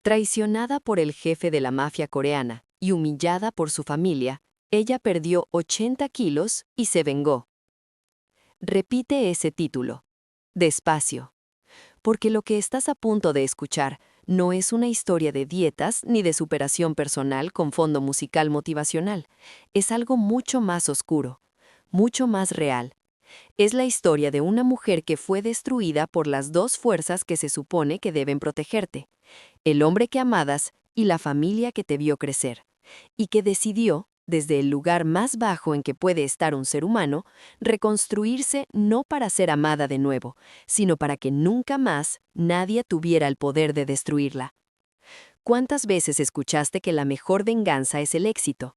Traicionada por el jefe de la mafia coreana y humillada por su familia, ella perdió 80 kilos y se vengó. Repite ese título. Despacio. Porque lo que estás a punto de escuchar no es una historia de dietas ni de superación personal con fondo musical motivacional. Es algo mucho más oscuro, mucho más real. Es la historia de una mujer que fue destruida por las dos fuerzas que se supone que deben protegerte: el hombre que amadas y la familia que te vio crecer, y que decidió, desde el lugar más bajo en que puede estar un ser humano, reconstruirse no para ser amada de nuevo, sino para que nunca más nadie tuviera el poder de destruirla. ¿Cuántas veces escuchaste que la mejor venganza es el éxito?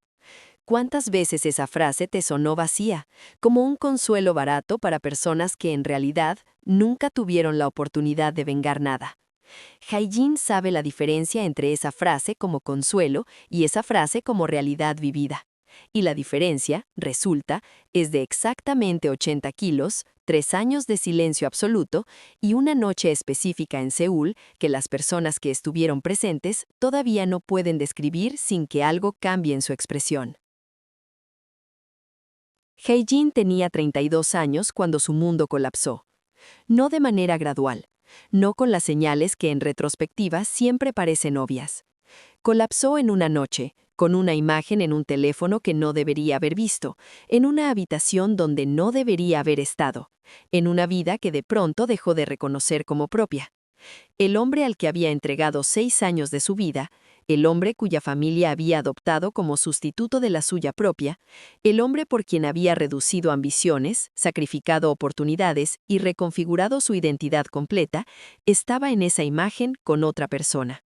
¿Cuántas veces esa frase te sonó vacía, como un consuelo barato para personas que en realidad nunca tuvieron la oportunidad de vengar nada? Hae-jin sabe la diferencia entre esa frase como consuelo y esa frase como realidad vivida. Y la diferencia, resulta, es de exactamente 80 kilos, 3 años de silencio absoluto y una noche específica en Seúl que las personas que estuvieron presentes todavía no pueden describir sin que algo cambie en su expresión. Hae-jin tenía 32 años cuando su mundo colapsó. No de manera gradual, no con las señales que en retrospectiva siempre parecen obvias. Colapsó en una noche, con una imagen en un teléfono que no debería haber visto, en una habitación donde no debería haber estado, en una vida que de pronto dejó de reconocer como propia. El hombre al que había entregado 6 años de su vida, el hombre cuya familia había adoptado como sustituto de la suya propia, el hombre por quien había reducido ambiciones, sacrificado oportunidades y reconfigurado su identidad completa, estaba en esa imagen con otra persona.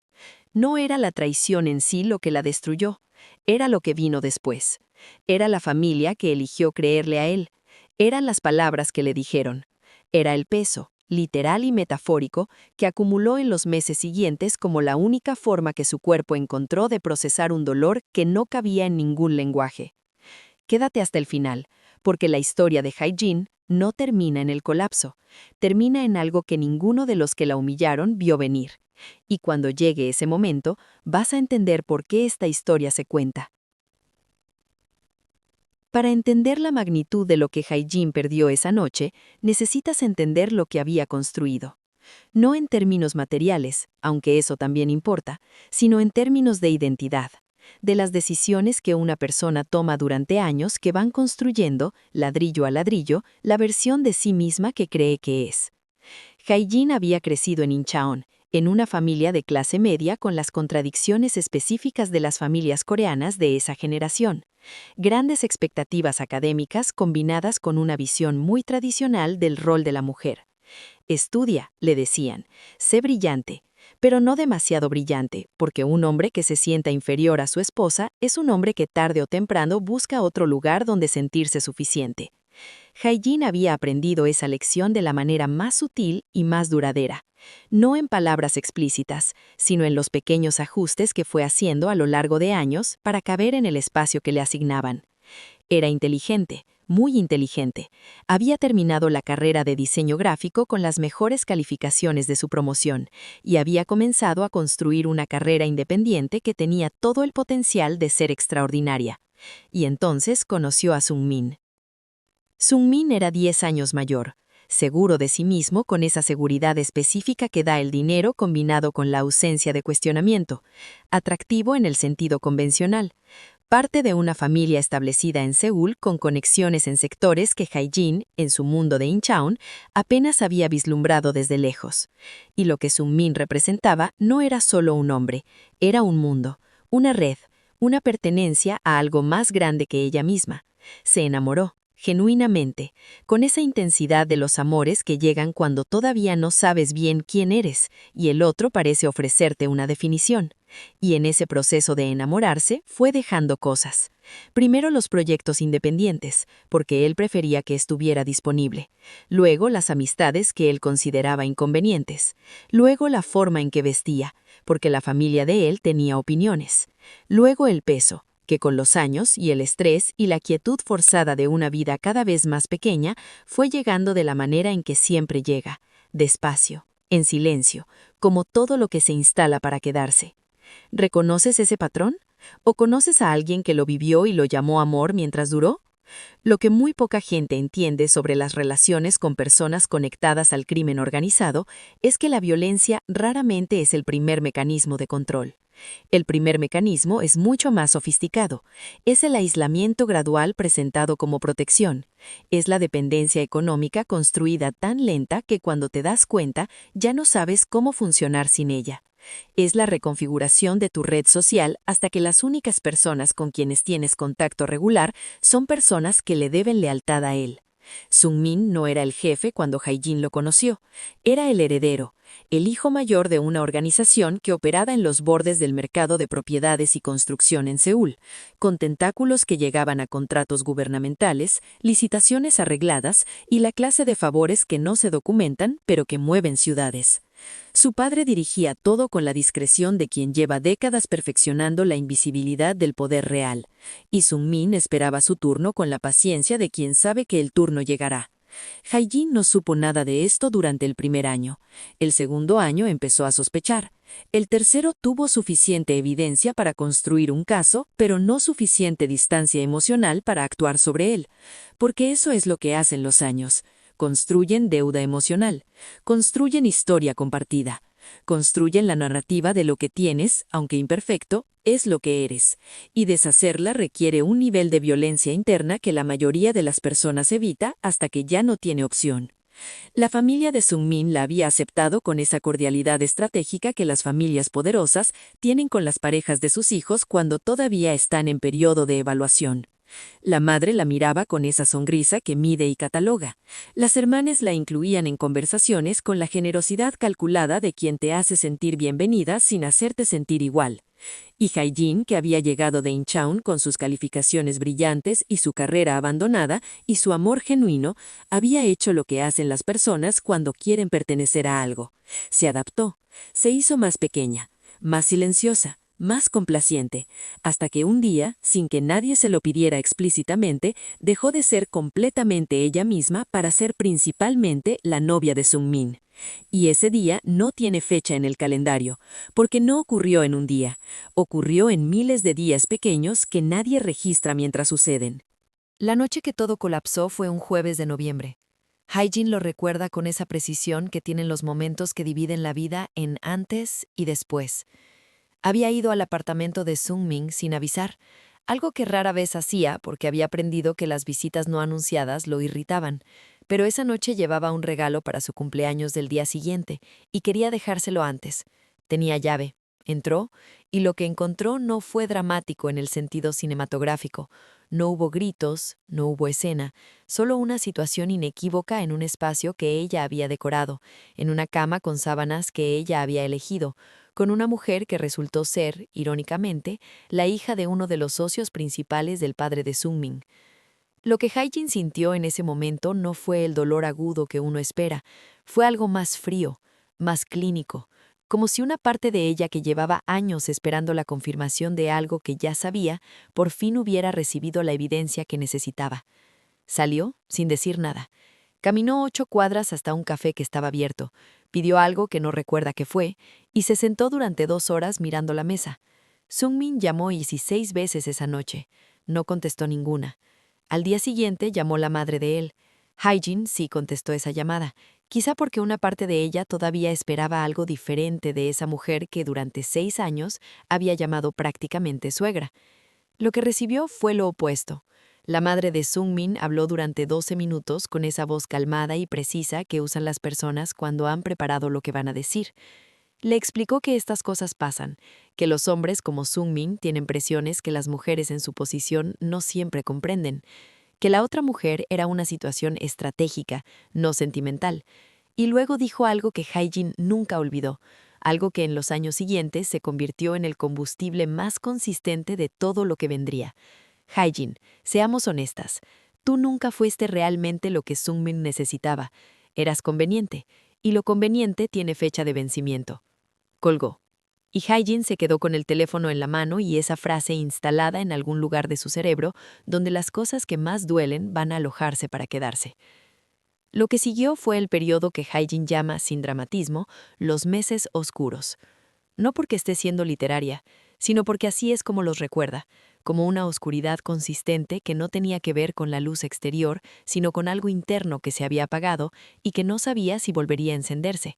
No era la traición en sí lo que la destruyó, era lo que vino después. Era la familia que eligió creerle a él, eran las palabras que le dijeron, era el peso, literal y metafórico, que acumuló en los meses siguientes como la única forma que su cuerpo encontró de procesar un dolor que no cabía en ningún lenguaje. Quédate hasta el final, porque la historia de Hae-jin no termina en el colapso, termina en algo que ninguno de los que la humillaron vio venir. Y cuando llegue ese momento, vas a entender por qué esta historia se cuenta. Para entender la magnitud de lo que Hae-jin perdió esa noche, necesitas entender lo que había construido. No en términos materiales, aunque eso también importa, sino en términos de identidad, de las decisiones que una persona toma durante años que van construyendo, ladrillo a ladrillo, la versión de sí misma que cree que es. Hae-jin había crecido en Incheon, en una familia de clase media con las contradicciones específicas de las familias coreanas de esa generación. Grandes expectativas académicas combinadas con una visión muy tradicional del rol de la mujer. Estudia, le decían, sé brillante, pero no demasiado brillante, porque un hombre que se sienta inferior a su esposa es un hombre que tarde o temprano busca otro lugar donde sentirse suficiente. Hae-jin había aprendido esa lección de la manera más sutil y más duradera, no en palabras explícitas, sino en los pequeños ajustes que fue haciendo a lo largo de años para caber en el espacio que le asignaban. Era inteligente, muy inteligente. Había terminado la carrera de diseño gráfico con las mejores calificaciones de su promoción y había comenzado a construir una carrera independiente que tenía todo el potencial de ser extraordinaria. Y entonces conoció a Sung-min. Sung-min era 10 años mayor, seguro de sí mismo con esa seguridad específica que da el dinero combinado con la ausencia de cuestionamiento, atractivo en el sentido convencional, parte de una familia establecida en Seúl con conexiones en sectores que Hae-jin, en su mundo de Incheon, apenas había vislumbrado desde lejos. Y lo que Sung-min representaba no era solo un hombre, era un mundo, una red, una pertenencia a algo más grande que ella misma. Se enamoró, genuinamente, con esa intensidad de los amores que llegan cuando todavía no sabes bien quién eres y el otro parece ofrecerte una definición. Y en ese proceso de enamorarse fue dejando cosas. Primero los proyectos independientes, porque él prefería que estuviera disponible. Luego las amistades que él consideraba inconvenientes. Luego la forma en que vestía, porque la familia de él tenía opiniones. Luego el peso, que con los años y el estrés y la quietud forzada de una vida cada vez más pequeña, fue llegando de la manera en que siempre llega, despacio, en silencio, como todo lo que se instala para quedarse. ¿Reconoces ese patrón? ¿O conoces a alguien que lo vivió y lo llamó amor mientras duró? Lo que muy poca gente entiende sobre las relaciones con personas conectadas al crimen organizado es que la violencia raramente es el primer mecanismo de control. El primer mecanismo es mucho más sofisticado. Es el aislamiento gradual presentado como protección. Es la dependencia económica construida tan lenta que cuando te das cuenta ya no sabes cómo funcionar sin ella. Es la reconfiguración de tu red social hasta que las únicas personas con quienes tienes contacto regular son personas que le deben lealtad a él. Sung-min no era el jefe cuando Hae-jin lo conoció, era el heredero, el hijo mayor de una organización que operaba en los bordes del mercado de propiedades y construcción en Seúl, con tentáculos que llegaban a contratos gubernamentales, licitaciones arregladas y la clase de favores que no se documentan pero que mueven ciudades. Su padre dirigía todo con la discreción de quien lleva décadas perfeccionando la invisibilidad del poder real, y Sung-min esperaba su turno con la paciencia de quien sabe que el turno llegará. Hae-jin no supo nada de esto durante el primer año. El segundo año empezó a sospechar. El tercero tuvo suficiente evidencia para construir un caso, pero no suficiente distancia emocional para actuar sobre él. Porque eso es lo que hacen los años. Construyen deuda emocional, construyen historia compartida, construyen la narrativa de lo que tienes, aunque imperfecto, es lo que eres, y deshacerla requiere un nivel de violencia interna que la mayoría de las personas evita hasta que ya no tiene opción. La familia de Sung-min la había aceptado con esa cordialidad estratégica que las familias poderosas tienen con las parejas de sus hijos cuando todavía están en periodo de evaluación. La madre la miraba con esa sonrisa que mide y cataloga. Las hermanas la incluían en conversaciones con la generosidad calculada de quien te hace sentir bienvenida sin hacerte sentir igual. Y Hae-jin, que había llegado de Incheon con sus calificaciones brillantes y su carrera abandonada y su amor genuino, había hecho lo que hacen las personas cuando quieren pertenecer a algo. Se adaptó, se hizo más pequeña, más silenciosa, más complaciente, hasta que un día, sin que nadie se lo pidiera explícitamente, dejó de ser completamente ella misma para ser principalmente la novia de Sung-min. Y ese día no tiene fecha en el calendario, porque no ocurrió en un día, ocurrió en miles de días pequeños que nadie registra mientras suceden. La noche que todo colapsó fue un jueves de noviembre. Hae-jin lo recuerda con esa precisión que tienen los momentos que dividen la vida en antes y después. Había ido al apartamento de Sung-min sin avisar, algo que rara vez hacía porque había aprendido que las visitas no anunciadas lo irritaban, pero esa noche llevaba un regalo para su cumpleaños del día siguiente y quería dejárselo antes. Tenía llave. Entró, y lo que encontró no fue dramático en el sentido cinematográfico. No hubo gritos, no hubo escena, solo una situación inequívoca en un espacio que ella había decorado, en una cama con sábanas que ella había elegido, con una mujer que resultó ser, irónicamente, la hija de uno de los socios principales del padre de Sung-min. Lo que Hae-jin sintió en ese momento no fue el dolor agudo que uno espera, fue algo más frío, más clínico, como si una parte de ella que llevaba años esperando la confirmación de algo que ya sabía, por fin hubiera recibido la evidencia que necesitaba. Salió, sin decir nada. Caminó 8 cuadras hasta un café que estaba abierto, pidió algo que no recuerda qué fue, y se sentó durante 2 horas mirando la mesa. Sung-min llamó 16 veces esa noche. No contestó ninguna. Al día siguiente llamó la madre de él. Hae-jin sí contestó esa llamada, quizá porque una parte de ella todavía esperaba algo diferente de esa mujer que durante 6 años había llamado prácticamente suegra. Lo que recibió fue lo opuesto. La madre de Sung-min habló durante 12 minutos con esa voz calmada y precisa que usan las personas cuando han preparado lo que van a decir. Le explicó que estas cosas pasan, que los hombres como Sung-min tienen presiones que las mujeres en su posición no siempre comprenden, que la otra mujer era una situación estratégica, no sentimental, y luego dijo algo que Hae-jin nunca olvidó, algo que en los años siguientes se convirtió en el combustible más consistente de todo lo que vendría. Hae-jin, seamos honestas, tú nunca fuiste realmente lo que Sung-min necesitaba, eras conveniente, y lo conveniente tiene fecha de vencimiento. Colgó. Y Hae-jin se quedó con el teléfono en la mano y esa frase instalada en algún lugar de su cerebro donde las cosas que más duelen van a alojarse para quedarse. Lo que siguió fue el periodo que Hae-jin llama, sin dramatismo, los meses oscuros. No porque esté siendo literaria, sino porque así es como los recuerda, como una oscuridad consistente que no tenía que ver con la luz exterior, sino con algo interno que se había apagado y que no sabía si volvería a encenderse.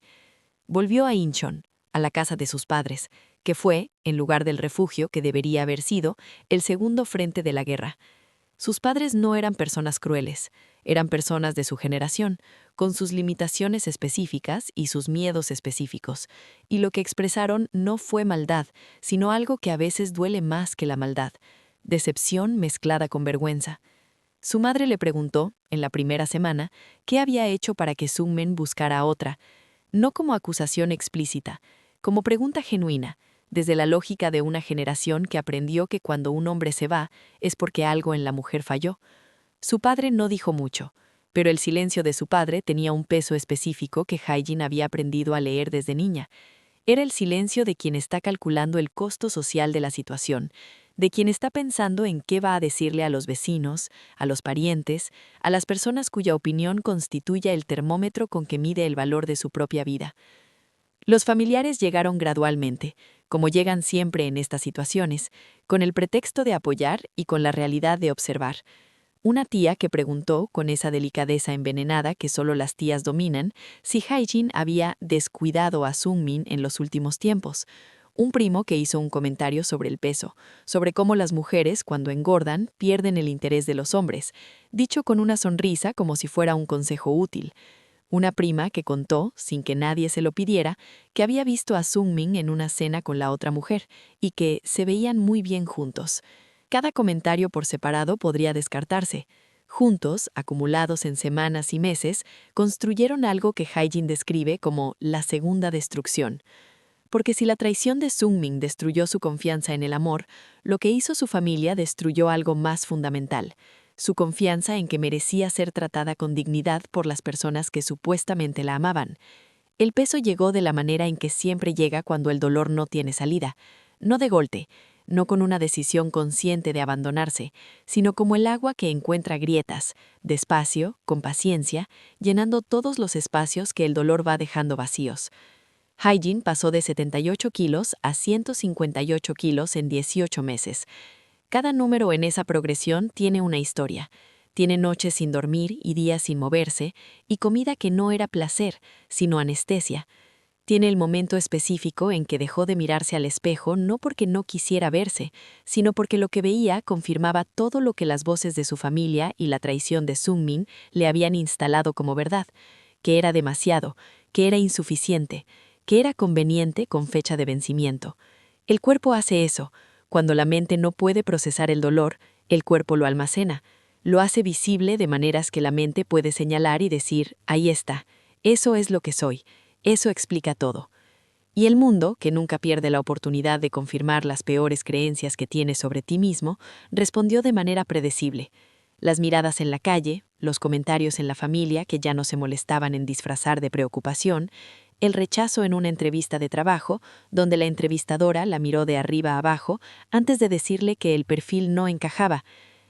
Volvió a Incheon, a la casa de sus padres, que fue, en lugar del refugio que debería haber sido, el segundo frente de la guerra. Sus padres no eran personas crueles, eran personas de su generación, con sus limitaciones específicas y sus miedos específicos, y lo que expresaron no fue maldad, sino algo que a veces duele más que la maldad, decepción mezclada con vergüenza. Su madre le preguntó, en la primera semana, qué había hecho para que Sungmin buscara a otra, no como acusación explícita, como pregunta genuina, desde la lógica de una generación que aprendió que cuando un hombre se va es porque algo en la mujer falló. Su padre no dijo mucho, pero el silencio de su padre tenía un peso específico que Hae-jin había aprendido a leer desde niña. Era el silencio de quien está calculando el costo social de la situación, de quien está pensando en qué va a decirle a los vecinos, a los parientes, a las personas cuya opinión constituya el termómetro con que mide el valor de su propia vida. Los familiares llegaron gradualmente, como llegan siempre en estas situaciones, con el pretexto de apoyar y con la realidad de observar. Una tía que preguntó, con esa delicadeza envenenada que solo las tías dominan, si Hae-jin había descuidado a Sungmin en los últimos tiempos. Un primo que hizo un comentario sobre el peso, sobre cómo las mujeres, cuando engordan, pierden el interés de los hombres, dicho con una sonrisa como si fuera un consejo útil. Una prima que contó, sin que nadie se lo pidiera, que había visto a Sungmin en una cena con la otra mujer y que se veían muy bien juntos. Cada comentario por separado podría descartarse. Juntos, acumulados en semanas y meses, construyeron algo que Hae-jin describe como la segunda destrucción. Porque si la traición de Sungmin destruyó su confianza en el amor, lo que hizo su familia destruyó algo más fundamental: su confianza en que merecía ser tratada con dignidad por las personas que supuestamente la amaban. El peso llegó de la manera en que siempre llega cuando el dolor no tiene salida, no de golpe, no con una decisión consciente de abandonarse, sino como el agua que encuentra grietas, despacio, con paciencia, llenando todos los espacios que el dolor va dejando vacíos. Hae-jin pasó de 78 kilos a 158 kilos en 18 meses. Cada número en esa progresión tiene una historia. Tiene noches sin dormir y días sin moverse, y comida que no era placer, sino anestesia. Tiene el momento específico en que dejó de mirarse al espejo no porque no quisiera verse, sino porque lo que veía confirmaba todo lo que las voces de su familia y la traición de Sungmin le habían instalado como verdad, que era demasiado, que era insuficiente, que era conveniente con fecha de vencimiento. El cuerpo hace eso. Cuando la mente no puede procesar el dolor, el cuerpo lo almacena. Lo hace visible de maneras que la mente puede señalar y decir, ahí está, eso es lo que soy, eso explica todo. Y el mundo, que nunca pierde la oportunidad de confirmar las peores creencias que tienes sobre ti mismo, respondió de manera predecible. Las miradas en la calle, los comentarios en la familia que ya no se molestaban en disfrazar de preocupación, el rechazo en una entrevista de trabajo, donde la entrevistadora la miró de arriba a abajo antes de decirle que el perfil no encajaba,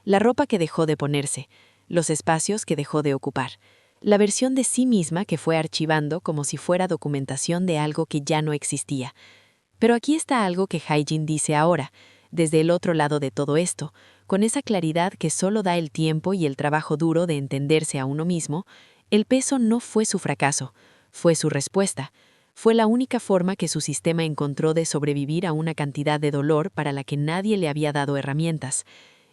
la ropa que dejó de ponerse, los espacios que dejó de ocupar, la versión de sí misma que fue archivando como si fuera documentación de algo que ya no existía. Pero aquí está algo que Hae-jin dice ahora, desde el otro lado de todo esto, con esa claridad que solo da el tiempo y el trabajo duro de entenderse a uno mismo. El peso no fue su fracaso, fue su respuesta. Fue la única forma que su sistema encontró de sobrevivir a una cantidad de dolor para la que nadie le había dado herramientas.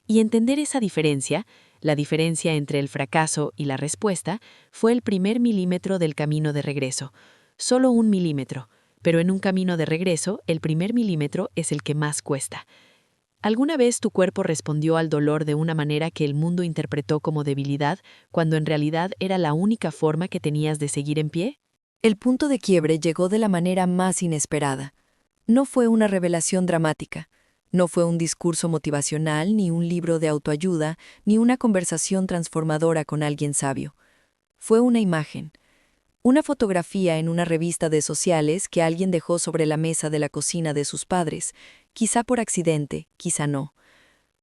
Y entender esa diferencia, la diferencia entre el fracaso y la respuesta, fue el primer milímetro del camino de regreso. Solo 1 milímetro, pero en un camino de regreso, el primer milímetro es el que más cuesta. ¿Alguna vez tu cuerpo respondió al dolor de una manera que el mundo interpretó como debilidad, cuando en realidad era la única forma que tenías de seguir en pie? El punto de quiebre llegó de la manera más inesperada. No fue una revelación dramática. No fue un discurso motivacional, ni un libro de autoayuda, ni una conversación transformadora con alguien sabio. Fue una imagen. Una fotografía en una revista de sociales que alguien dejó sobre la mesa de la cocina de sus padres, quizá por accidente, quizá no.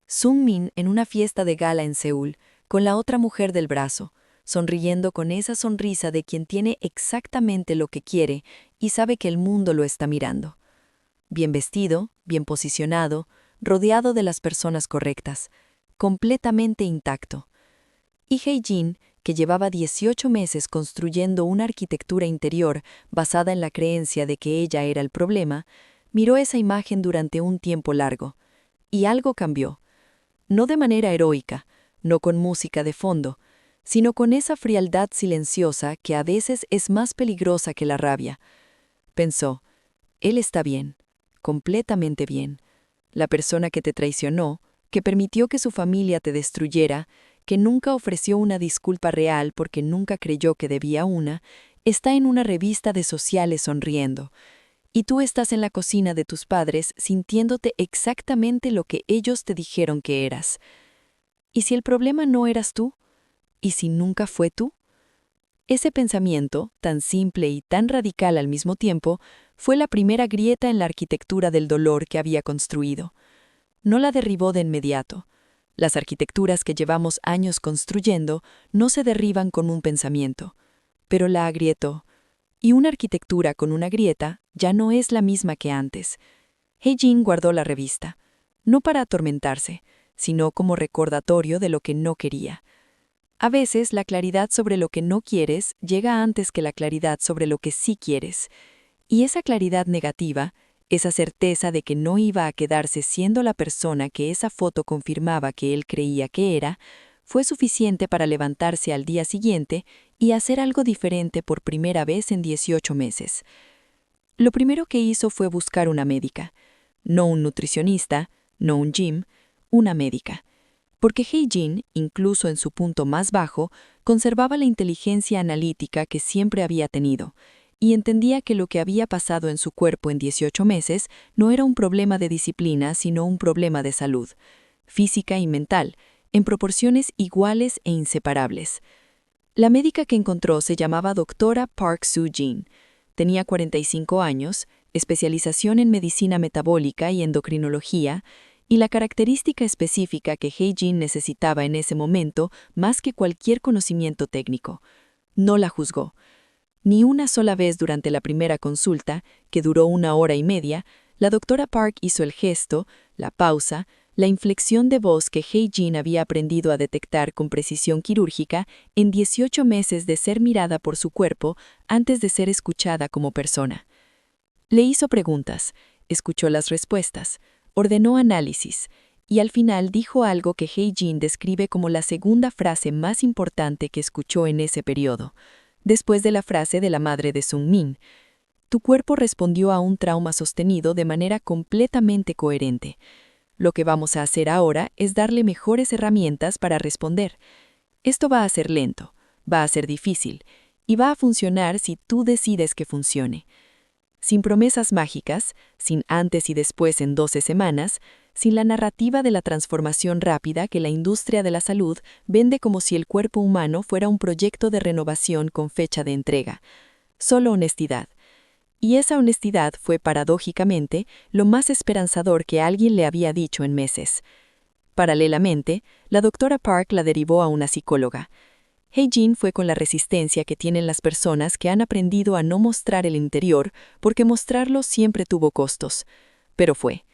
Sungmin en una fiesta de gala en Seúl, con la otra mujer del brazo, sonriendo con esa sonrisa de quien tiene exactamente lo que quiere y sabe que el mundo lo está mirando. Bien vestido, bien posicionado, rodeado de las personas correctas, completamente intacto. Y Hye-jin, que llevaba 18 meses construyendo una arquitectura interior basada en la creencia de que ella era el problema, miró esa imagen durante un tiempo largo. Y algo cambió. No de manera heroica, no con música de fondo, sino con esa frialdad silenciosa que a veces es más peligrosa que la rabia. Pensó, él está bien, completamente bien. La persona que te traicionó, que permitió que su familia te destruyera, que nunca ofreció una disculpa real porque nunca creyó que debía una, está en una revista de sociales sonriendo. Y tú estás en la cocina de tus padres sintiéndote exactamente lo que ellos te dijeron que eras. ¿Y si el problema no eras tú? ¿Y si nunca fue tú? Ese pensamiento, tan simple y tan radical al mismo tiempo, fue la primera grieta en la arquitectura del dolor que había construido. No la derribó de inmediato. Las arquitecturas que llevamos años construyendo no se derriban con un pensamiento, pero la agrietó. Y una arquitectura con una grieta ya no es la misma que antes. Hye-jin guardó la revista, no para atormentarse, sino como recordatorio de lo que no quería. A veces la claridad sobre lo que no quieres llega antes que la claridad sobre lo que sí quieres. Y esa claridad negativa, esa certeza de que no iba a quedarse siendo la persona que esa foto confirmaba que él creía que era, fue suficiente para levantarse al día siguiente y hacer algo diferente por primera vez en 18 meses. Lo primero que hizo fue buscar una médica. No un nutricionista, no un gym, una médica. Porque Hye-jin, incluso en su punto más bajo, conservaba la inteligencia analítica que siempre había tenido, y entendía que lo que había pasado en su cuerpo en 18 meses no era un problema de disciplina, sino un problema de salud, física y mental, en proporciones iguales e inseparables. La médica que encontró se llamaba doctora Park Soo-jin. Tenía 45 años, especialización en medicina metabólica y endocrinología, y la característica específica que Hye-jin necesitaba en ese momento más que cualquier conocimiento técnico. No la juzgó. Ni una sola vez durante la primera consulta, que duró 1 hora y media, la doctora Park hizo el gesto, la pausa, la inflexión de voz que Hye-jin había aprendido a detectar con precisión quirúrgica en 18 meses de ser mirada por su cuerpo antes de ser escuchada como persona. Le hizo preguntas, escuchó las respuestas, ordenó análisis, y al final dijo algo que Hye-jin describe como la segunda frase más importante que escuchó en ese periodo, después de la frase de la madre de Sung-min. Tu cuerpo respondió a un trauma sostenido de manera completamente coherente. Lo que vamos a hacer ahora es darle mejores herramientas para responder. Esto va a ser lento, va a ser difícil, y va a funcionar si tú decides que funcione. Sin promesas mágicas, sin antes y después en 12 semanas, sin la narrativa de la transformación rápida que la industria de la salud vende como si el cuerpo humano fuera un proyecto de renovación con fecha de entrega. Solo honestidad. Y esa honestidad fue paradójicamente lo más esperanzador que alguien le había dicho en meses. Paralelamente, la doctora Park la derivó a una psicóloga. Hye-jin fue con la resistencia que tienen las personas que han aprendido a no mostrar el interior porque mostrarlo siempre tuvo costos. Pero fue.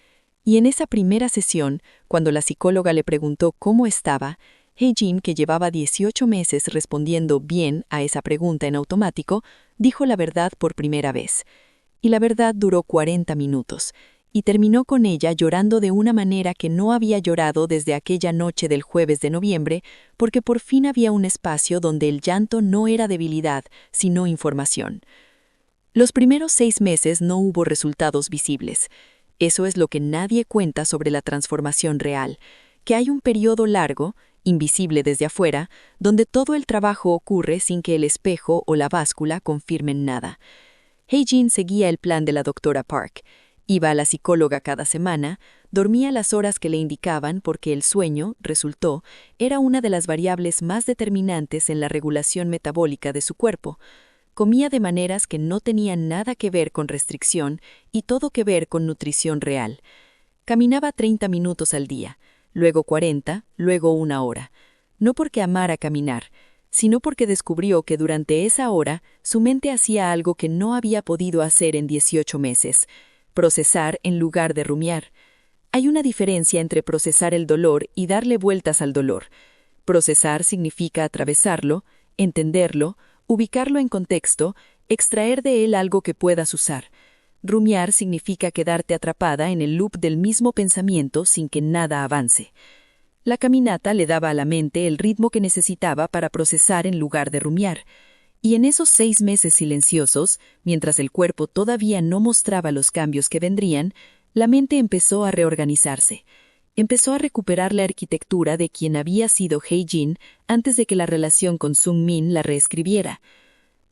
Y en esa primera sesión, cuando la psicóloga le preguntó cómo estaba, Hye-jin, que llevaba 18 meses respondiendo bien a esa pregunta en automático, dijo la verdad por primera vez. Y la verdad duró 40 minutos, y terminó con ella llorando de una manera que no había llorado desde aquella noche del jueves de noviembre, porque por fin había un espacio donde el llanto no era debilidad, sino información. Los primeros 6 meses no hubo resultados visibles. Eso es lo que nadie cuenta sobre la transformación real, que hay un periodo largo, invisible desde afuera, donde todo el trabajo ocurre sin que el espejo o la báscula confirmen nada. Hye-jin seguía el plan de la doctora Park. Iba a la psicóloga cada semana, dormía las horas que le indicaban porque el sueño, resultó, era una de las variables más determinantes en la regulación metabólica de su cuerpo. Comía de maneras que no tenían nada que ver con restricción y todo que ver con nutrición real. Caminaba 30 minutos al día, luego 40, luego 1 hora. No porque amara caminar, sino porque descubrió que durante esa hora su mente hacía algo que no había podido hacer en 18 meses: procesar en lugar de rumiar. Hay una diferencia entre procesar el dolor y darle vueltas al dolor. Procesar significa atravesarlo, entenderlo, ubicarlo en contexto, extraer de él algo que puedas usar. Rumiar significa quedarte atrapada en el loop del mismo pensamiento sin que nada avance. La caminata le daba a la mente el ritmo que necesitaba para procesar en lugar de rumiar. Y en esos 6 meses silenciosos, mientras el cuerpo todavía no mostraba los cambios que vendrían, la mente empezó a reorganizarse. Empezó a recuperar la arquitectura de quien había sido Hye-jin antes de que la relación con Sung-min la reescribiera.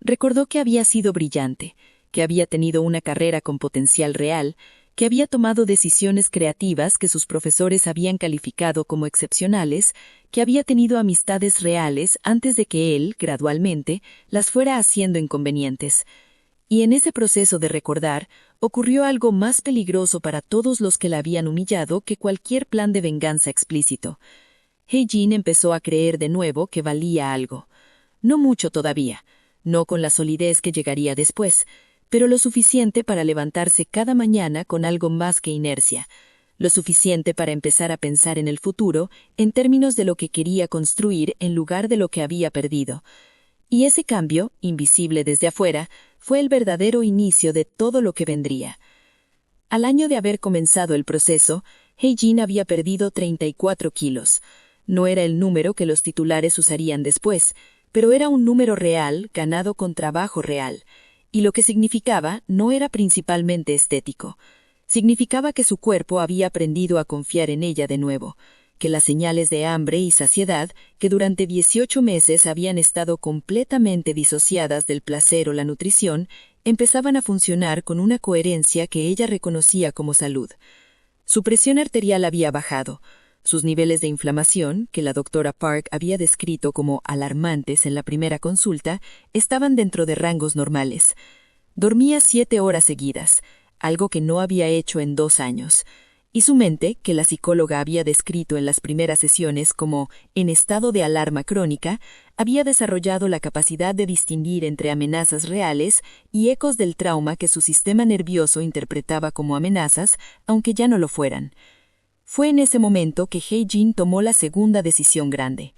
Recordó que había sido brillante, que había tenido una carrera con potencial real, que había tomado decisiones creativas que sus profesores habían calificado como excepcionales, que había tenido amistades reales antes de que él, gradualmente, las fuera haciendo inconvenientes. Y en ese proceso de recordar, ocurrió algo más peligroso para todos los que la habían humillado que cualquier plan de venganza explícito. Hye-jin empezó a creer de nuevo que valía algo. No mucho todavía, no con la solidez que llegaría después, pero lo suficiente para levantarse cada mañana con algo más que inercia, lo suficiente para empezar a pensar en el futuro en términos de lo que quería construir en lugar de lo que había perdido. Y ese cambio, invisible desde afuera, fue el verdadero inicio de todo lo que vendría. Al año de haber comenzado el proceso, Hye-jin había perdido 34 kilos. No era el número que los titulares usarían después, pero era un número real, ganado con trabajo real. Y lo que significaba no era principalmente estético. Significaba que su cuerpo había aprendido a confiar en ella de nuevo, que las señales de hambre y saciedad, que durante 18 meses habían estado completamente disociadas del placer o la nutrición, empezaban a funcionar con una coherencia que ella reconocía como salud. Su presión arterial había bajado. Sus niveles de inflamación, que la doctora Park había descrito como alarmantes en la primera consulta, estaban dentro de rangos normales. Dormía 7 horas seguidas, algo que no había hecho en 2 años. Y su mente, que la psicóloga había descrito en las primeras sesiones como en estado de alarma crónica, había desarrollado la capacidad de distinguir entre amenazas reales y ecos del trauma que su sistema nervioso interpretaba como amenazas, aunque ya no lo fueran. Fue en ese momento que Hye-jin tomó la segunda decisión grande.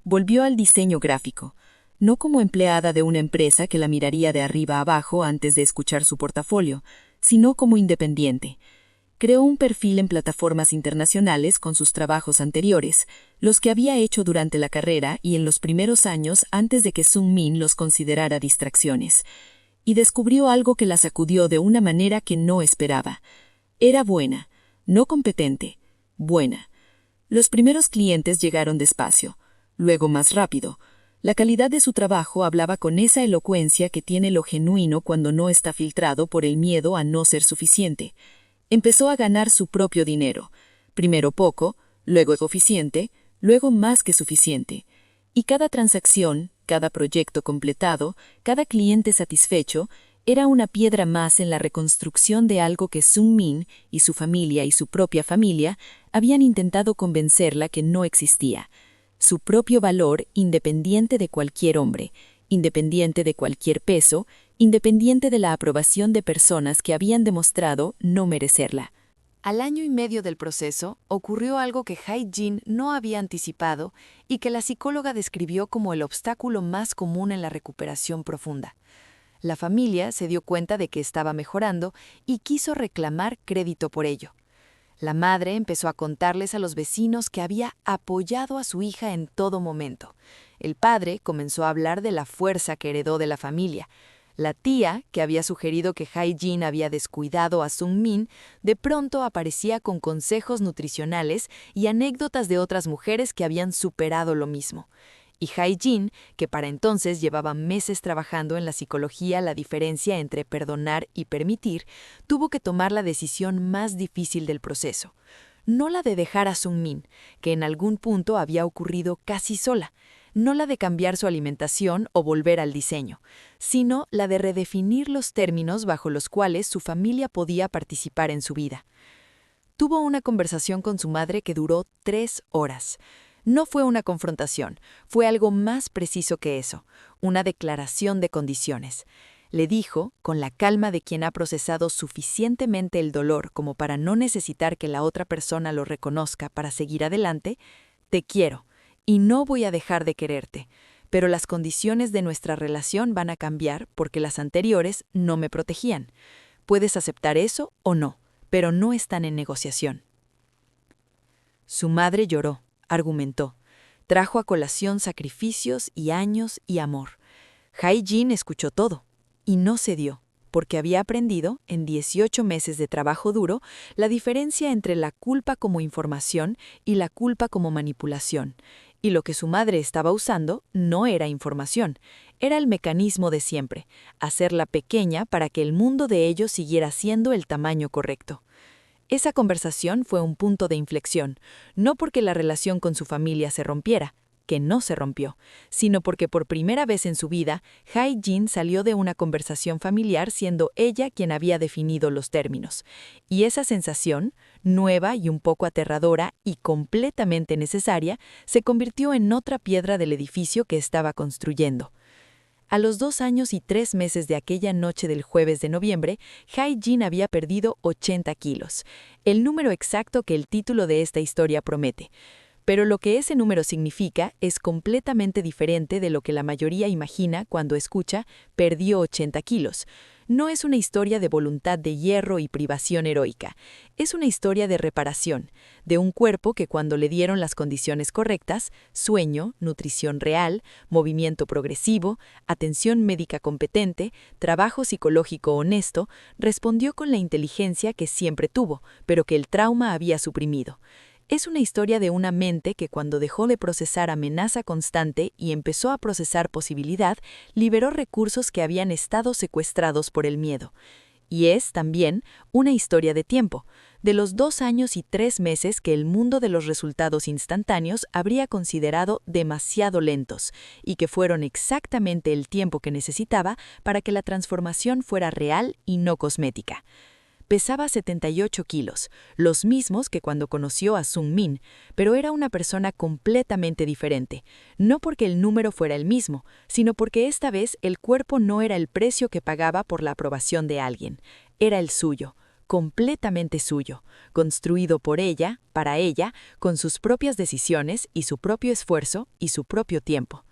Volvió al diseño gráfico, no como empleada de una empresa que la miraría de arriba a abajo antes de escuchar su portafolio, sino como independiente. Creó un perfil en plataformas internacionales con sus trabajos anteriores, los que había hecho durante la carrera y en los primeros años antes de que Sung-min los considerara distracciones. Y descubrió algo que la sacudió de una manera que no esperaba. Era buena, no competente. Buena. Los primeros clientes llegaron despacio, luego más rápido. La calidad de su trabajo hablaba con esa elocuencia que tiene lo genuino cuando no está filtrado por el miedo a no ser suficiente. Empezó a ganar su propio dinero, primero poco, luego suficiente, luego más que suficiente. Y cada transacción, cada proyecto completado, cada cliente satisfecho, era una piedra más en la reconstrucción de algo que Sung-min y su familia y su propia familia habían intentado convencerla que no existía. Su propio valor independiente de cualquier hombre, independiente de cualquier peso, independiente de la aprobación de personas que habían demostrado no merecerla. Al año y medio del proceso, ocurrió algo que Hye-jin no había anticipado y que la psicóloga describió como el obstáculo más común en la recuperación profunda. La familia se dio cuenta de que estaba mejorando y quiso reclamar crédito por ello. La madre empezó a contarles a los vecinos que había apoyado a su hija en todo momento. El padre comenzó a hablar de la fuerza que heredó de la familia. La tía, que había sugerido que Hye-jin había descuidado a Sung-min, de pronto aparecía con consejos nutricionales y anécdotas de otras mujeres que habían superado lo mismo. Y Hye-jin, que para entonces llevaba meses trabajando en la psicología la diferencia entre perdonar y permitir, tuvo que tomar la decisión más difícil del proceso. No la de dejar a Sung-min, que en algún punto había ocurrido casi sola, no la de cambiar su alimentación o volver al diseño, sino la de redefinir los términos bajo los cuales su familia podía participar en su vida. Tuvo una conversación con su madre que duró 3 horas. No fue una confrontación, fue algo más preciso que eso, una declaración de condiciones. Le dijo, con la calma de quien ha procesado suficientemente el dolor como para no necesitar que la otra persona lo reconozca para seguir adelante: te quiero, y no voy a dejar de quererte, pero las condiciones de nuestra relación van a cambiar porque las anteriores no me protegían. Puedes aceptar eso o no, pero no están en negociación. Su madre lloró, argumentó, trajo a colación sacrificios y años y amor. Hae-jin escuchó todo, y no cedió, porque había aprendido, en 18 meses de trabajo duro, la diferencia entre la culpa como información y la culpa como manipulación. Y lo que su madre estaba usando no era información, era el mecanismo de siempre, hacerla pequeña para que el mundo de ellos siguiera siendo el tamaño correcto. Esa conversación fue un punto de inflexión, no porque la relación con su familia se rompiera, que no se rompió, sino porque por primera vez en su vida, Hae-jin salió de una conversación familiar siendo ella quien había definido los términos. Y esa sensación, nueva y un poco aterradora y completamente necesaria, se convirtió en otra piedra del edificio que estaba construyendo. A los 2 años y 3 meses de aquella noche del jueves de noviembre, Hae-jin había perdido 80 kilos, el número exacto que el título de esta historia promete. Pero lo que ese número significa es completamente diferente de lo que la mayoría imagina cuando escucha «perdió 80 kilos». No es una historia de voluntad de hierro y privación heroica. Es una historia de reparación, de un cuerpo que cuando le dieron las condiciones correctas, sueño, nutrición real, movimiento progresivo, atención médica competente, trabajo psicológico honesto, respondió con la inteligencia que siempre tuvo, pero que el trauma había suprimido. Es una historia de una mente que cuando dejó de procesar amenaza constante y empezó a procesar posibilidad, liberó recursos que habían estado secuestrados por el miedo. Y es, también, una historia de tiempo, de los 2 años y 3 meses que el mundo de los resultados instantáneos habría considerado demasiado lentos, y que fueron exactamente el tiempo que necesitaba para que la transformación fuera real y no cosmética. Pesaba 78 kilos, los mismos que cuando conoció a Sung-min, pero era una persona completamente diferente, no porque el número fuera el mismo, sino porque esta vez el cuerpo no era el precio que pagaba por la aprobación de alguien, era el suyo, completamente suyo, construido por ella, para ella, con sus propias decisiones y su propio esfuerzo y su propio tiempo.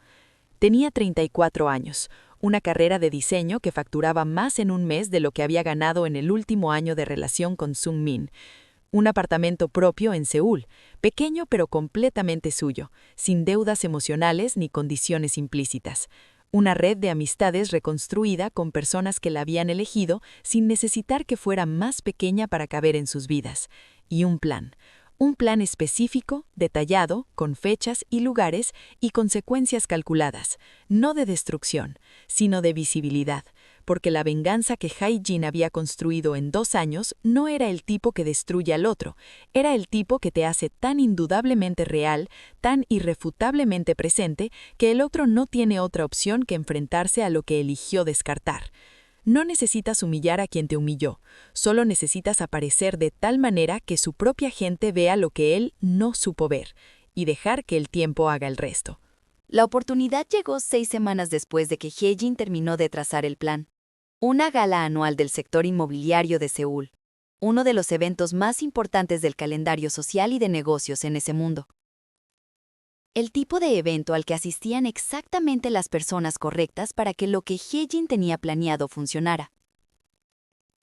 Tenía 34 años, una carrera de diseño que facturaba más en un mes de lo que había ganado en el último año de relación con Sung-min. Un apartamento propio en Seúl, pequeño pero completamente suyo, sin deudas emocionales ni condiciones implícitas. Una red de amistades reconstruida con personas que la habían elegido sin necesitar que fuera más pequeña para caber en sus vidas. Y un plan. Un plan específico, detallado, con fechas y lugares y consecuencias calculadas, no de destrucción, sino de visibilidad, porque la venganza que Hae-jin había construido en 2 años no era el tipo que destruye al otro, era el tipo que te hace tan indudablemente real, tan irrefutablemente presente, que el otro no tiene otra opción que enfrentarse a lo que eligió descartar. No necesitas humillar a quien te humilló, solo necesitas aparecer de tal manera que su propia gente vea lo que él no supo ver, y dejar que el tiempo haga el resto. La oportunidad llegó 6 semanas después de que Hae-jin terminó de trazar el plan. Una gala anual del sector inmobiliario de Seúl, uno de los eventos más importantes del calendario social y de negocios en ese mundo. El tipo de evento al que asistían exactamente las personas correctas para que lo que Hae-jin tenía planeado funcionara.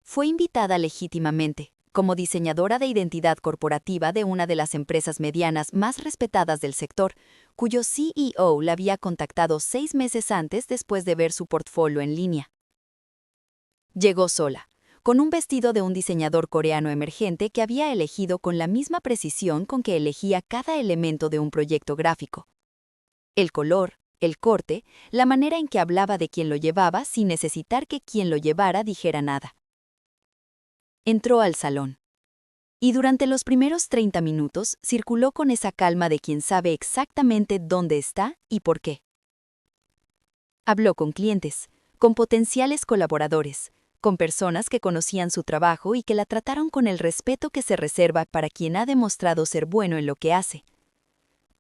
Fue invitada legítimamente, como diseñadora de identidad corporativa de una de las empresas medianas más respetadas del sector, cuyo CEO la había contactado 6 meses antes después de ver su portfolio en línea. Llegó sola, con un vestido de un diseñador coreano emergente que había elegido con la misma precisión con que elegía cada elemento de un proyecto gráfico. El color, el corte, la manera en que hablaba de quien lo llevaba sin necesitar que quien lo llevara dijera nada. Entró al salón. Y durante los primeros 30 minutos circuló con esa calma de quien sabe exactamente dónde está y por qué. Habló con clientes, con potenciales colaboradores, con personas que conocían su trabajo y que la trataron con el respeto que se reserva para quien ha demostrado ser bueno en lo que hace.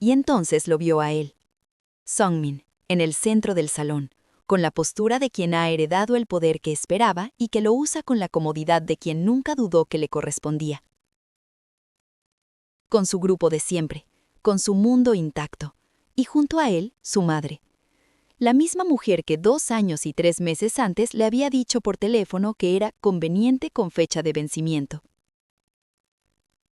y entonces lo vio a él. Sungmin, en el centro del salón, con la postura de quien ha heredado el poder que esperaba y que lo usa con la comodidad de quien nunca dudó que le correspondía. Con su grupo de siempre, con su mundo intacto, y junto a él, su madre. La misma mujer que 2 años y 3 meses antes le había dicho por teléfono que era conveniente con fecha de vencimiento.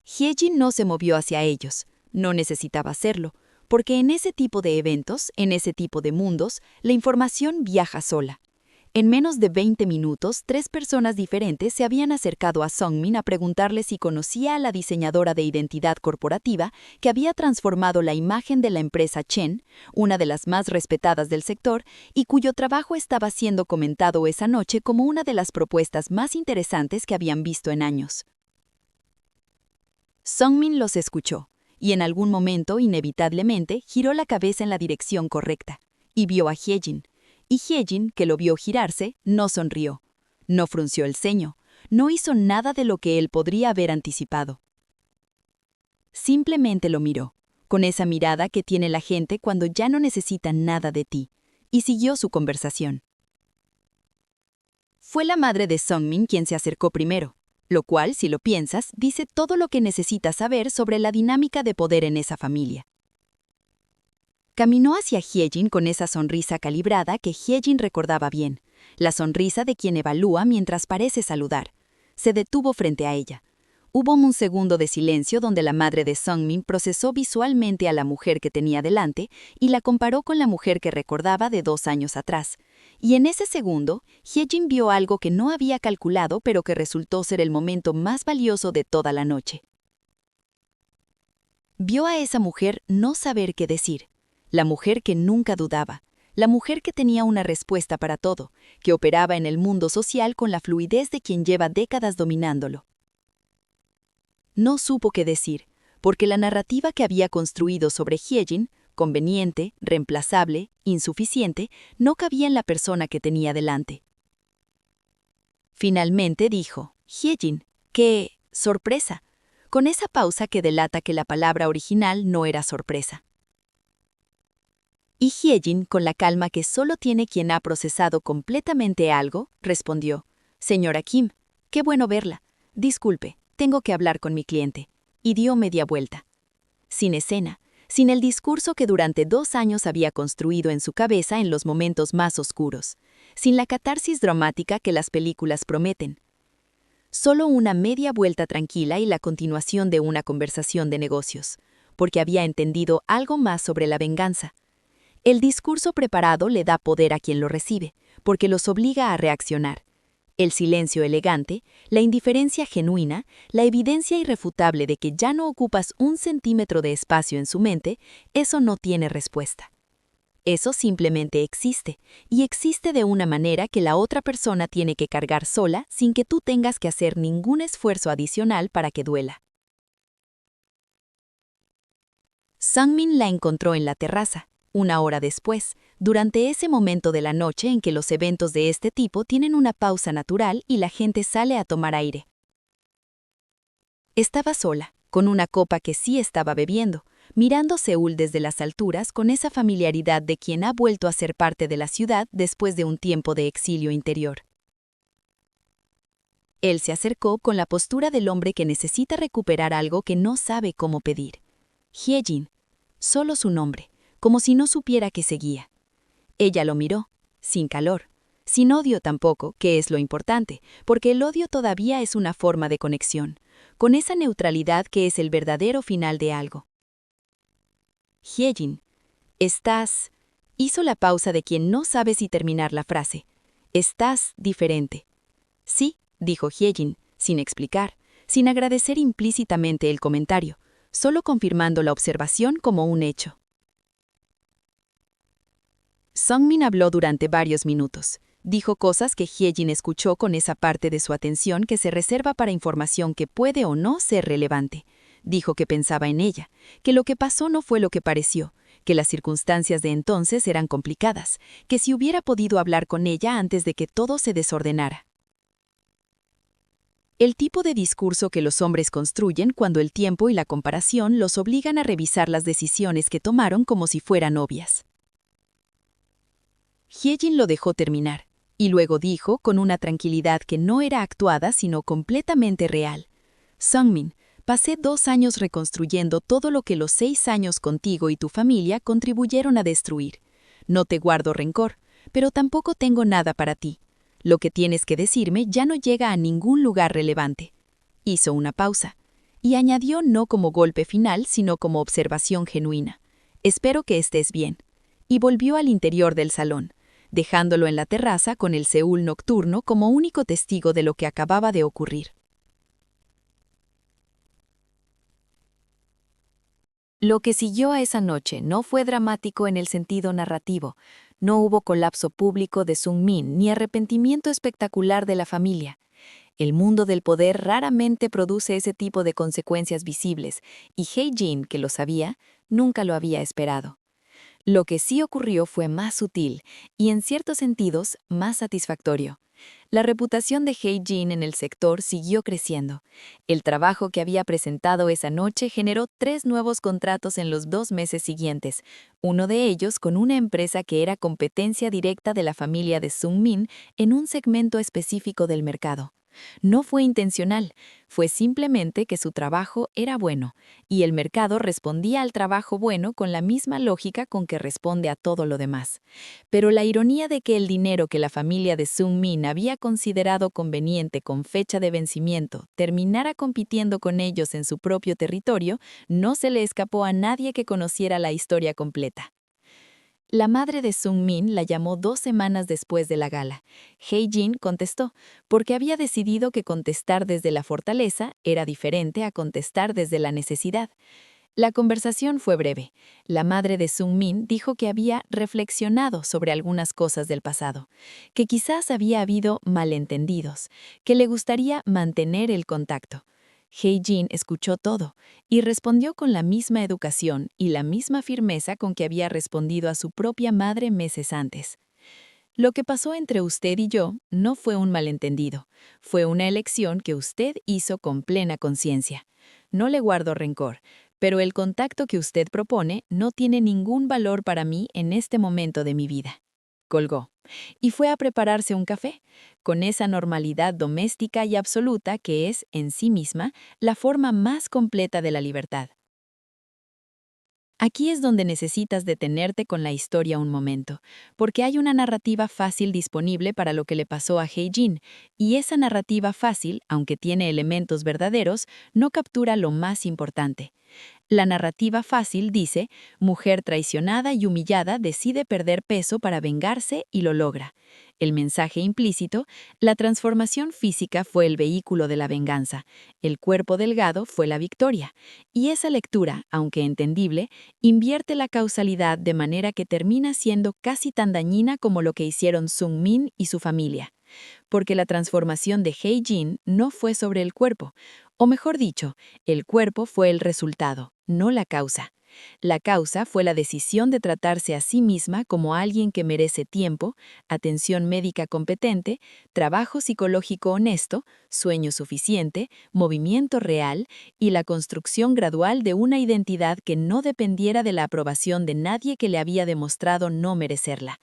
Hyejin no se movió hacia ellos, no necesitaba hacerlo, porque en ese tipo de eventos, en ese tipo de mundos, la información viaja sola. En menos de 20 minutos, 3 personas diferentes se habían acercado a Sungmin a preguntarle si conocía a la diseñadora de identidad corporativa que había transformado la imagen de la empresa Chen, una de las más respetadas del sector, y cuyo trabajo estaba siendo comentado esa noche como una de las propuestas más interesantes que habían visto en años. Sungmin los escuchó, y en algún momento, inevitablemente, giró la cabeza en la dirección correcta, y vio a Hyejin. Y Hyejin, que lo vio girarse, no sonrió, no frunció el ceño, no hizo nada de lo que él podría haber anticipado. Simplemente lo miró, con esa mirada que tiene la gente cuando ya no necesita nada de ti, y siguió su conversación. Fue la madre de Sungmin quien se acercó primero, lo cual, si lo piensas, dice todo lo que necesitas saber sobre la dinámica de poder en esa familia. Caminó hacia Hyejin con esa sonrisa calibrada que Hyejin recordaba bien, la sonrisa de quien evalúa mientras parece saludar. Se detuvo frente a ella. Hubo un segundo de silencio donde la madre de Sungmin procesó visualmente a la mujer que tenía delante y la comparó con la mujer que recordaba de 2 años atrás. Y en ese segundo, Hyejin vio algo que no había calculado pero que resultó ser el momento más valioso de toda la noche. Vio a esa mujer no saber qué decir. La mujer que nunca dudaba, la mujer que tenía una respuesta para todo, que operaba en el mundo social con la fluidez de quien lleva décadas dominándolo. No supo qué decir, porque la narrativa que había construido sobre Hyejin, conveniente, reemplazable, insuficiente, no cabía en la persona que tenía delante. Finalmente dijo, Hyejin, ¡qué sorpresa!, con esa pausa que delata que la palabra original no era sorpresa. Y Hyejin, con la calma que solo tiene quien ha procesado completamente algo, respondió, «Señora Kim, qué bueno verla. Disculpe, tengo que hablar con mi cliente». Y dio media vuelta. Sin escena, sin el discurso que durante 2 años había construido en su cabeza en los momentos más oscuros, sin la catarsis dramática que las películas prometen. Solo una media vuelta tranquila y la continuación de una conversación de negocios, porque había entendido algo más sobre la venganza. El discurso preparado le da poder a quien lo recibe, porque los obliga a reaccionar. El silencio elegante, la indiferencia genuina, la evidencia irrefutable de que ya no ocupas 1 centímetro de espacio en su mente, eso no tiene respuesta. Eso simplemente existe, y existe de una manera que la otra persona tiene que cargar sola sin que tú tengas que hacer ningún esfuerzo adicional para que duela. Sungmin la encontró en la terraza. 1 hora después, durante ese momento de la noche en que los eventos de este tipo tienen una pausa natural y la gente sale a tomar aire. Estaba sola, con una copa que sí estaba bebiendo, mirando Seúl desde las alturas con esa familiaridad de quien ha vuelto a ser parte de la ciudad después de un tiempo de exilio interior. Él se acercó con la postura del hombre que necesita recuperar algo que no sabe cómo pedir. Hyejin, solo su nombre, como si no supiera que seguía. Ella lo miró, sin calor, sin odio tampoco, que es lo importante, porque el odio todavía es una forma de conexión, con esa neutralidad que es el verdadero final de algo. Hyejin, estás... Hizo la pausa de quien no sabe si terminar la frase. Estás diferente. Sí, dijo Hyejin, sin explicar, sin agradecer implícitamente el comentario, solo confirmando la observación como un hecho. Sungmin habló durante varios minutos. Dijo cosas que Hyejin escuchó con esa parte de su atención que se reserva para información que puede o no ser relevante. Dijo que pensaba en ella, que lo que pasó no fue lo que pareció, que las circunstancias de entonces eran complicadas, que si hubiera podido hablar con ella antes de que todo se desordenara. El tipo de discurso que los hombres construyen cuando el tiempo y la comparación los obligan a revisar las decisiones que tomaron como si fueran obvias. Hyejin lo dejó terminar, y luego dijo con una tranquilidad que no era actuada sino completamente real. Sungmin, pasé 2 años reconstruyendo todo lo que los 6 años contigo y tu familia contribuyeron a destruir. No te guardo rencor, pero tampoco tengo nada para ti. Lo que tienes que decirme ya no llega a ningún lugar relevante. Hizo una pausa, y añadió no como golpe final sino como observación genuina. Espero que estés bien. Y volvió al interior del salón, dejándolo en la terraza con el Seúl nocturno como único testigo de lo que acababa de ocurrir. Lo que siguió a esa noche no fue dramático en el sentido narrativo. No hubo colapso público de Sungmin ni arrepentimiento espectacular de la familia. El mundo del poder raramente produce ese tipo de consecuencias visibles, y Hye-jin, que lo sabía, nunca lo había esperado. Lo que sí ocurrió fue más sutil y, en ciertos sentidos, más satisfactorio. La reputación de Hye-jin en el sector siguió creciendo. El trabajo que había presentado esa noche generó 3 nuevos contratos en los 2 meses siguientes, uno de ellos con una empresa que era competencia directa de la familia de Sungmin en un segmento específico del mercado. No fue intencional, fue simplemente que su trabajo era bueno, y el mercado respondía al trabajo bueno con la misma lógica con que responde a todo lo demás. Pero la ironía de que el dinero que la familia de Sungmin había considerado conveniente con fecha de vencimiento terminara compitiendo con ellos en su propio territorio no se le escapó a nadie que conociera la historia completa. La madre de Sungmin la llamó 2 semanas después de la gala. Hye-jin contestó, porque había decidido que contestar desde la fortaleza era diferente a contestar desde la necesidad. La conversación fue breve. La madre de Sungmin dijo que había reflexionado sobre algunas cosas del pasado, que quizás había habido malentendidos, que le gustaría mantener el contacto. Hye-jin escuchó todo y respondió con la misma educación y la misma firmeza con que había respondido a su propia madre meses antes. Lo que pasó entre usted y yo no fue un malentendido, fue una elección que usted hizo con plena conciencia. No le guardo rencor, pero el contacto que usted propone no tiene ningún valor para mí en este momento de mi vida. Colgó, y fue a prepararse un café, con esa normalidad doméstica y absoluta que es, en sí misma, la forma más completa de la libertad. Aquí es donde necesitas detenerte con la historia un momento, porque hay una narrativa fácil disponible para lo que le pasó a Hye-jin, y esa narrativa fácil, aunque tiene elementos verdaderos, no captura lo más importante. La narrativa fácil dice, mujer traicionada y humillada decide perder peso para vengarse y lo logra. El mensaje implícito, la transformación física fue el vehículo de la venganza, el cuerpo delgado fue la victoria. Y esa lectura, aunque entendible, invierte la causalidad de manera que termina siendo casi tan dañina como lo que hicieron Sungmin y su familia. Porque la transformación de Hye-jin no fue sobre el cuerpo, o mejor dicho, el cuerpo fue el resultado, no la causa. La causa fue la decisión de tratarse a sí misma como alguien que merece tiempo, atención médica competente, trabajo psicológico honesto, sueño suficiente, movimiento real y la construcción gradual de una identidad que no dependiera de la aprobación de nadie que le había demostrado no merecerla.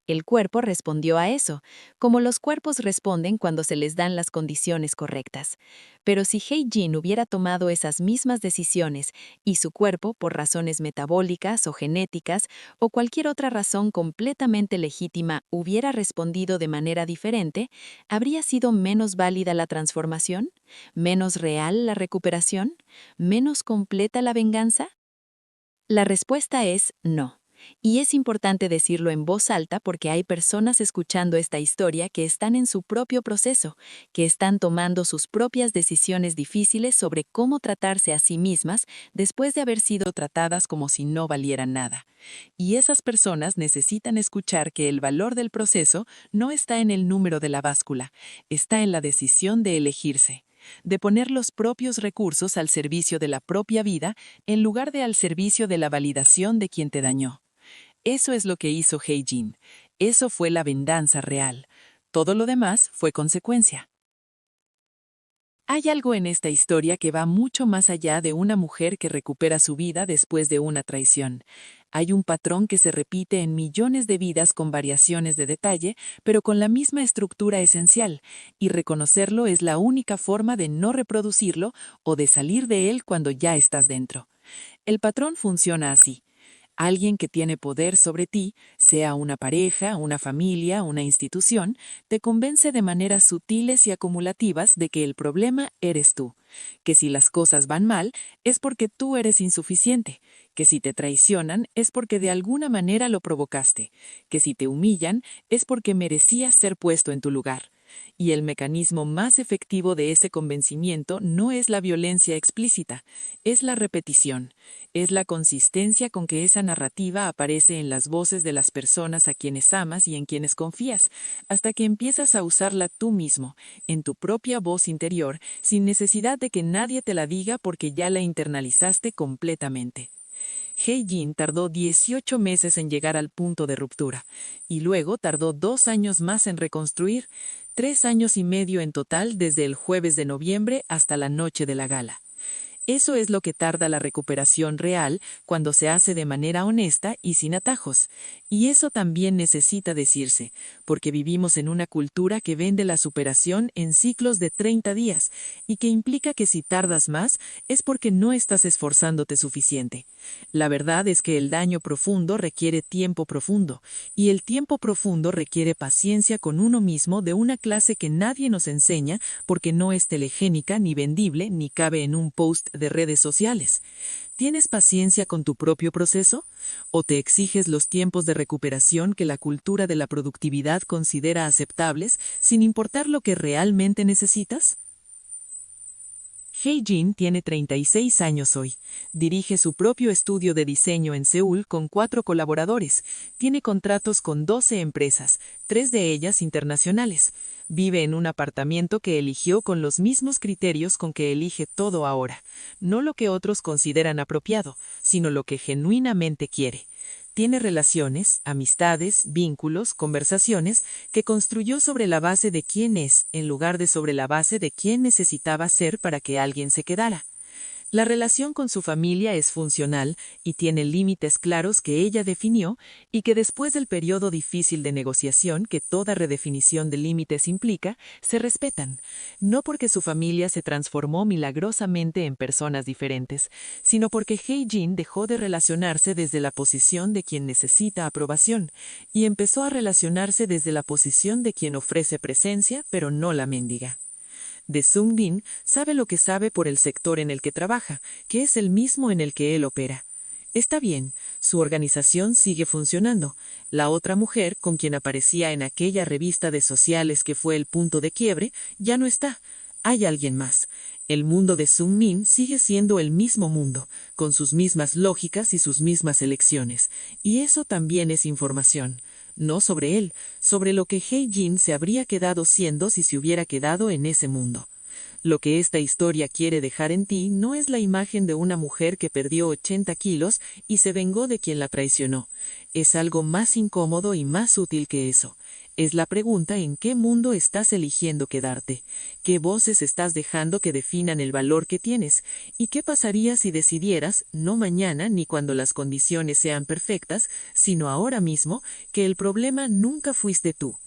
El cuerpo respondió a eso, como los cuerpos responden cuando se les dan las condiciones correctas. Pero si Hye-jin hubiera tomado esas mismas decisiones y su cuerpo, por razones metabólicas o genéticas o cualquier otra razón completamente legítima, hubiera respondido de manera diferente, ¿habría sido menos válida la transformación? ¿Menos real la recuperación? ¿Menos completa la venganza? La respuesta es no. Y es importante decirlo en voz alta porque hay personas escuchando esta historia que están en su propio proceso, que están tomando sus propias decisiones difíciles sobre cómo tratarse a sí mismas después de haber sido tratadas como si no valieran nada. Y esas personas necesitan escuchar que el valor del proceso no está en el número de la báscula, está en la decisión de elegirse, de poner los propios recursos al servicio de la propia vida en lugar de al servicio de la validación de quien te dañó. Eso es lo que hizo Hye-jin. Eso fue la venganza real. Todo lo demás fue consecuencia. Hay algo en esta historia que va mucho más allá de una mujer que recupera su vida después de una traición. Hay un patrón que se repite en millones de vidas con variaciones de detalle, pero con la misma estructura esencial, y reconocerlo es la única forma de no reproducirlo o de salir de él cuando ya estás dentro. El patrón funciona así. Alguien que tiene poder sobre ti, sea una pareja, una familia, una institución, te convence de maneras sutiles y acumulativas de que el problema eres tú, que si las cosas van mal es porque tú eres insuficiente, que si te traicionan es porque de alguna manera lo provocaste, que si te humillan es porque merecías ser puesto en tu lugar. Y el mecanismo más efectivo de ese convencimiento no es la violencia explícita, es la repetición. Es la consistencia con que esa narrativa aparece en las voces de las personas a quienes amas y en quienes confías, hasta que empiezas a usarla tú mismo, en tu propia voz interior, sin necesidad de que nadie te la diga porque ya la internalizaste completamente. He-jin tardó 18 meses en llegar al punto de ruptura, y luego tardó 2 años más en reconstruir, 3 años y medio en total desde el jueves de noviembre hasta la noche de la gala. Eso es lo que tarda la recuperación real cuando se hace de manera honesta y sin atajos. Y eso también necesita decirse, porque vivimos en una cultura que vende la superación en ciclos de 30 días y que implica que si tardas más es porque no estás esforzándote suficiente. La verdad es que el daño profundo requiere tiempo profundo, y el tiempo profundo requiere paciencia con uno mismo de una clase que nadie nos enseña porque no es telegénica ni vendible ni cabe en un post de redes sociales. ¿Tienes paciencia con tu propio proceso? ¿O te exiges los tiempos de recuperación que la cultura de la productividad considera aceptables sin importar lo que realmente necesitas? He-jin tiene 36 años hoy. Dirige su propio estudio de diseño en Seúl con 4 colaboradores. Tiene contratos con 12 empresas, 3 de ellas internacionales. Vive en un apartamento que eligió con los mismos criterios con que elige todo ahora. No lo que otros consideran apropiado, sino lo que genuinamente quiere. Tiene relaciones, amistades, vínculos, conversaciones que construyó sobre la base de quién es, en lugar de sobre la base de quién necesitaba ser para que alguien se quedara. La relación con su familia es funcional y tiene límites claros que ella definió y que después del periodo difícil de negociación que toda redefinición de límites implica, se respetan. No porque su familia se transformó milagrosamente en personas diferentes, sino porque He-jin dejó de relacionarse desde la posición de quien necesita aprobación y empezó a relacionarse desde la posición de quien ofrece presencia pero no la mendiga. De Sung-bin sabe lo que sabe por el sector en el que trabaja, que es el mismo en el que él opera. Está bien, su organización sigue funcionando. La otra mujer, con quien aparecía en aquella revista de sociales que fue el punto de quiebre, ya no está. Hay alguien más. El mundo de Sung-min sigue siendo el mismo mundo, con sus mismas lógicas y sus mismas elecciones. Y eso también es información. No sobre él, sobre lo que He-jin se habría quedado siendo si se hubiera quedado en ese mundo. Lo que esta historia quiere dejar en ti no es la imagen de una mujer que perdió 80 kilos y se vengó de quien la traicionó. Es algo más incómodo y más útil que eso. Es la pregunta en qué mundo estás eligiendo quedarte, qué voces estás dejando que definan el valor que tienes, y qué pasaría si decidieras, no mañana ni cuando las condiciones sean perfectas, sino ahora mismo, que el problema nunca fuiste tú.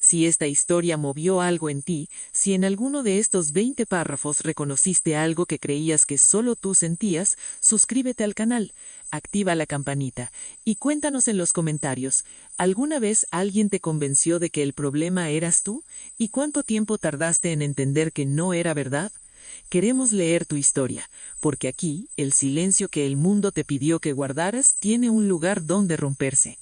Si esta historia movió algo en ti, si en alguno de estos 20 párrafos reconociste algo que creías que solo tú sentías, suscríbete al canal, activa la campanita y cuéntanos en los comentarios, ¿alguna vez alguien te convenció de que el problema eras tú? ¿Y cuánto tiempo tardaste en entender que no era verdad? Queremos leer tu historia, porque aquí, el silencio que el mundo te pidió que guardaras tiene un lugar donde romperse.